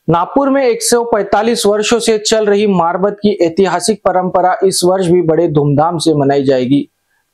नागपुर में 145 वर्षों से चल रही मारबत की ऐतिहासिक परंपरा इस वर्ष भी बड़े धूमधाम से मनाई जाएगी।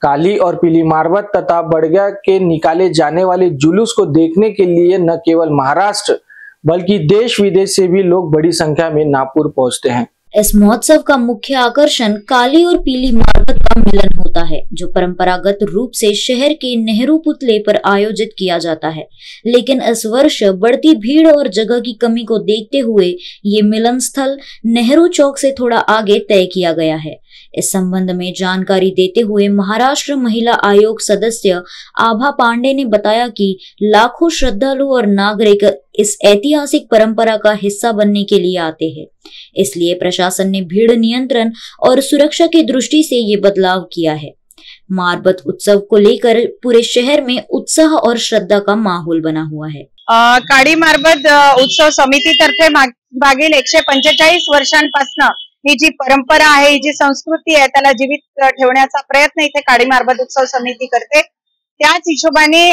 काली और पीली मारबत तथा बड़गा के निकाले जाने वाले जुलूस को देखने के लिए न केवल महाराष्ट्र बल्कि देश विदेश से भी लोग बड़ी संख्या में नागपुर पहुंचते हैं। इस महोत्सव का मुख्य आकर्षण काली और पीली मारबत का मिलन होता है, जो परंपरागत रूप से शहर के नेहरू पुतले पर आयोजित किया जाता है। लेकिन इस वर्ष बढ़ती भीड़ और जगह की कमी को देखते हुए ये मिलन स्थल नेहरू चौक से थोड़ा आगे तय किया गया है। इस संबंध में जानकारी देते हुए महाराष्ट्र महिला आयोग सदस्य आभा पांडे ने बताया कि लाखों श्रद्धालु और नागरिक इस ऐतिहासिक परंपरा का हिस्सा बनने के लिए आते हैं। इसलिए प्रशासन ने भीड़ नियंत्रण और सुरक्षा की दृष्टि से ये बदलाव किया है। मारबत उत्सव को लेकर पूरे शहर में उत्साह और श्रद्धा का माहौल बना हुआ है। काळी मारबत उत्सव समितीतर्फे मागील 145 वर्षांपासून ही जी परंपरा आहे, ही जी संस्कृती आहे, त्याला जीवित ठेवण्याचा प्रयत्न इथे काळी मारबत उत्सव समिती करते। त्याच हिशोबाने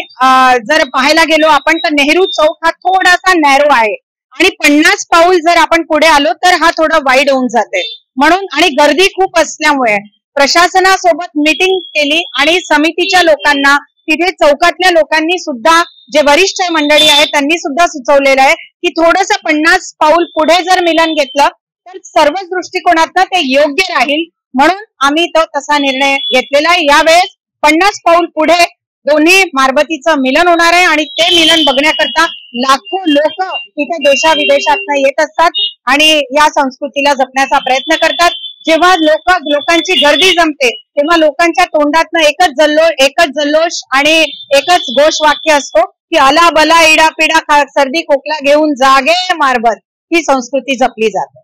जर पाहायला गेलो आपण तर नेहरू चौक हा थोडासा नॅरो आहे आणि 50 पाऊल जर आपण पुढे आलो तर हा थोडा वाईड होऊन जाते। म्हणून आणि गर्दी खूप असल्यामुळे प्रशासनासोबत मीटिंग केली आणि समितीच्या लोकांना तिथे चौकातल्या लोकांनी सुद्धा जे वरिष्ठ मंडळी आहेत त्यांनी सुद्धा सुचवलेलं आहे की थोडंसं 50 पाऊल पुढे जर मिलन घेतलं तर सर्वच दृष्टिकोनातनं ते योग्य राहील, म्हणून आम्ही तो तसा निर्णय घेतलेला आहे। यावेळेस 50 पाऊल पुढे दोन्ही मारबतीचं मिलन होणार आहे आणि ते मिलन बघण्याकरता लाखो लोक इथे देशाविदेशातनं येत असतात आणि या संस्कृतीला जपण्याचा प्रयत्न करतात। जेव्हा लोकांची गर्दी जमते तेव्हा लोकांच्या तोंडातनं एकच जल्लोष आणि एकच घोषवाक्य असतो की आला बला इडा पिडा सर्दी खोकला घेऊन जागे मारबत, ही संस्कृती जपली जाते।